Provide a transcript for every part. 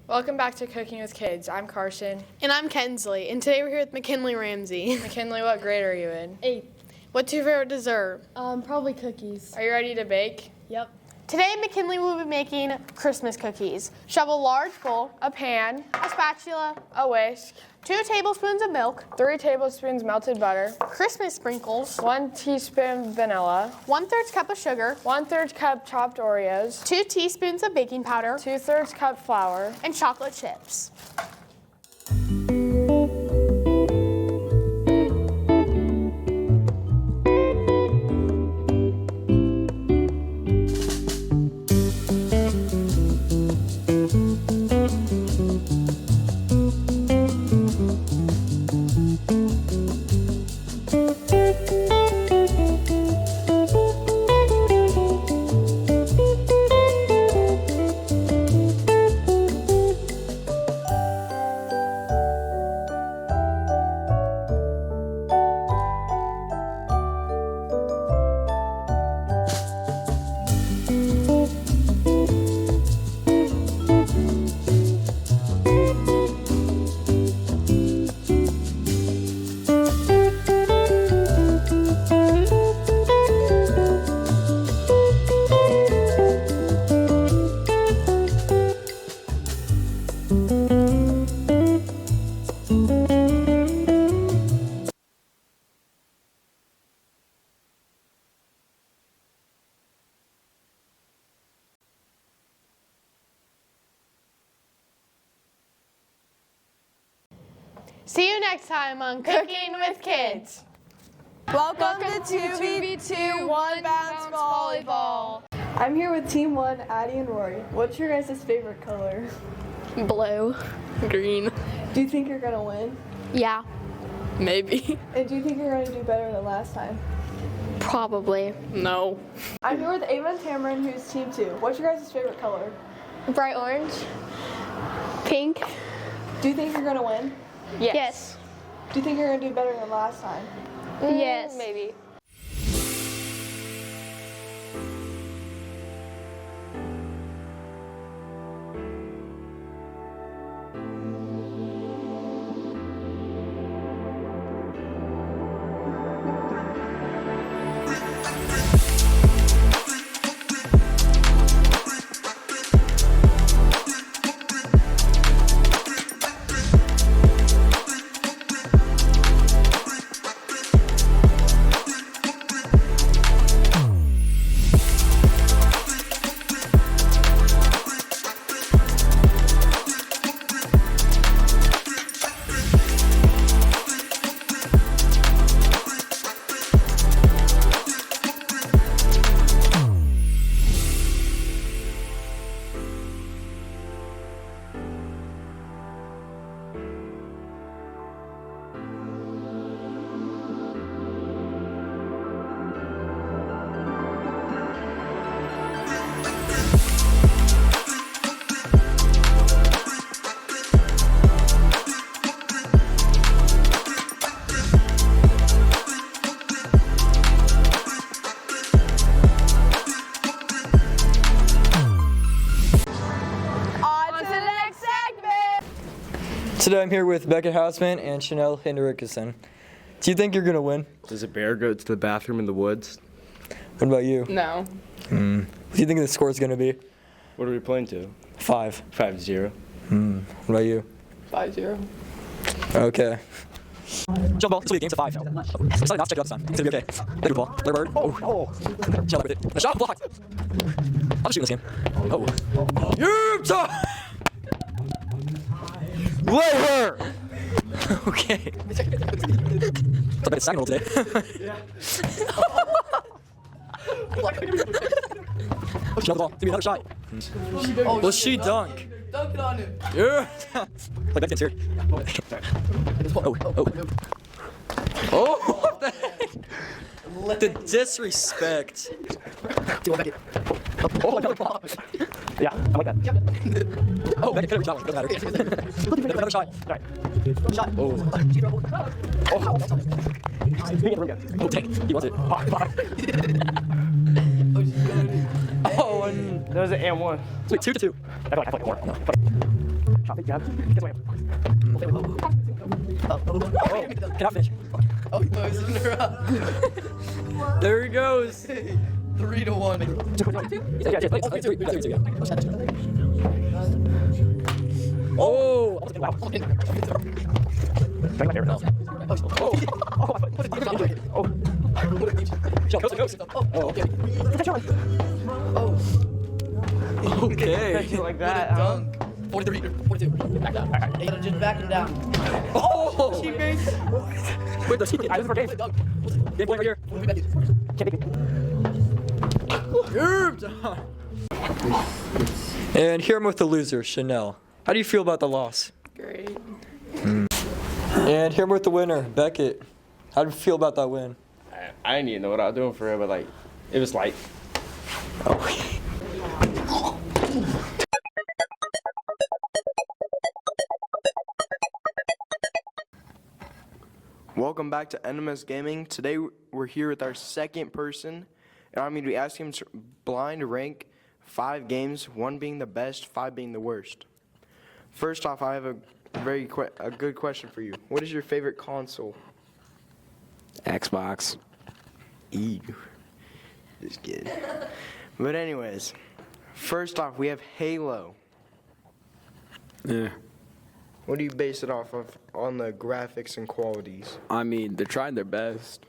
Welcome back to Cooking with Kids. I'm Carson. And I'm Kensley, and today we're here with McKinley Ramsey. McKinley, what grade are you in? 8th. What's your favorite dessert? Probably cookies. Are you ready to bake? Yep. Today, McKinley will be making Christmas cookies. Shove a large bowl, A pan, a spatula, a whisk, 2 tablespoons of milk, 3 tablespoons melted butter, Christmas sprinkles, 1 teaspoon vanilla, 1/3 cup of sugar, 1/3 cup chopped Oreos, 2 teaspoons of baking powder, 2/3 cup flour. and chocolate chips. See you next time on Cooking with Kids. Welcome to 2v2 One Bounce Volleyball. I'm here with Team 1, Addie and Rory. What's your guys' favorite color? Blue. Green. Do you think you're going to win? Yeah. Maybe. And do you think you're going to do better than last time? Probably. No. I'm here with Ava and Tamron, who's Team 2. What's your guys' favorite color? Bright orange. Pink. Do you think you're going to win? Yes. Do you think you're going to do better than last time? Yes. Maybe. Today I'm here with Becca Hausman and Chanel Hinderiksen. Do you think you're going to win? Does a bear go to the bathroom in the woods? What about you? No. What do you think the score is going to be? What are we playing to? 5. 5-0. What about you? 5-0. Okay. Jump ball. This will be a game to 5. I'm excited not to check it out this time. It's going to be okay. Let it ball. Let it bird. Oh. Shall with it. The shot blocked. I'll just shoot this game. Oh. Utah! Let her! Okay. I bet it's second roll today. She got the ball. Give me another shot. Will she dunk? Dunk it on him. Yeah. Like that here. Oh, what the heck? The disrespect. Do I Oh, another ball. Yeah, I like that. Oh, Beckett, finish that one. Doesn't matter. Another shot. All right. Shot. Oh. Oh, dang. He wants it. Oh, and That was an and one. wait, 2-2. I feel like more. No. Cannot finish. Oh, no, he's in her up. There he goes. 3-1. Oh! Okay. Like that, huh? 43, 42. Back down. You gotta just back him down. Oh! Teammates. Wait, the team. I was for game. Game point right here. And here I'm with the loser, Chanel. How do you feel about the loss? Great. And here I'm with the winner, Beckett. How do you feel about that win? I didn't even know what I was doing for real, but like, it was like, Welcome back to NMS Gaming. Today we're here with our second person, and I'm going to be asking him to blind rank 5 games, 1 being the best, 5 being the worst. First off, I have a good question for you. What is your favorite console? Xbox. Ew. Just kidding. But anyways, first off, we have Halo. Yeah. What do you base it off of on the graphics and qualities? I mean, they're trying their best.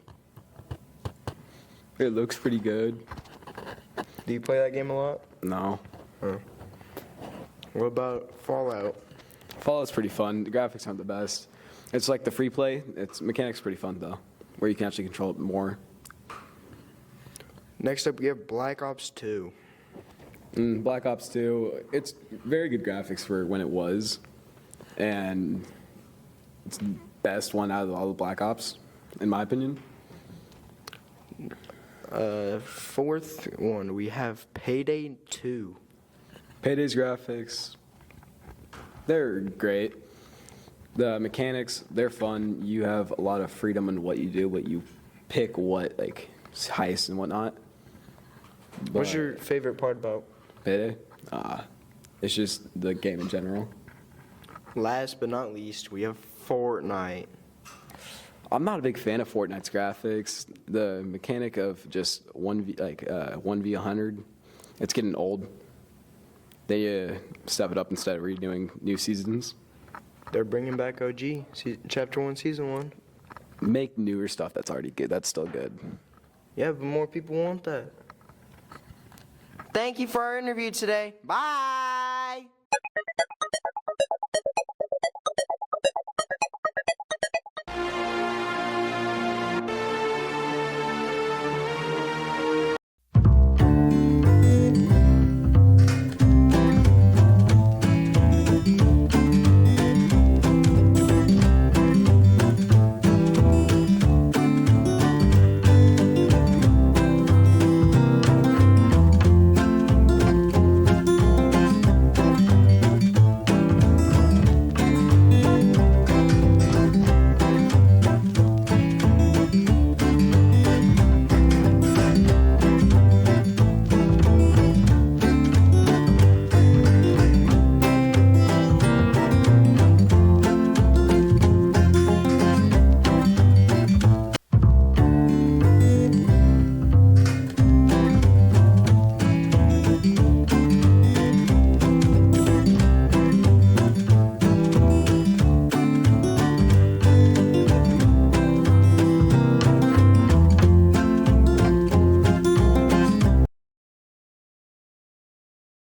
It looks pretty good. Do you play that game a lot? No. What about Fallout? Fallout's pretty fun. The graphics aren't the best. It's like the free play. Its mechanics pretty fun though, where you can actually control it more. Next up, we have Black Ops 2. Black Ops 2, it's very good graphics for when it was, and it's the best one out of all the Black Ops, in my opinion. Fourth one, we have Payday 2. Payday's graphics, they're great. The mechanics, they're fun. You have a lot of freedom in what you do, but you pick what, like, heist and whatnot. What's But your favorite part about? Payday? It's just the game in general. Last but not least, we have Fortnite. I'm not a big fan of Fortnite's graphics. The mechanic of just 1v100, it's getting old. They step it up instead of redoing new seasons. They're bringing back OG, Chapter 1, Season 1. Make newer stuff that's already good. That's still good. Yeah, but more people want that. Thank you for our interview today. Bye!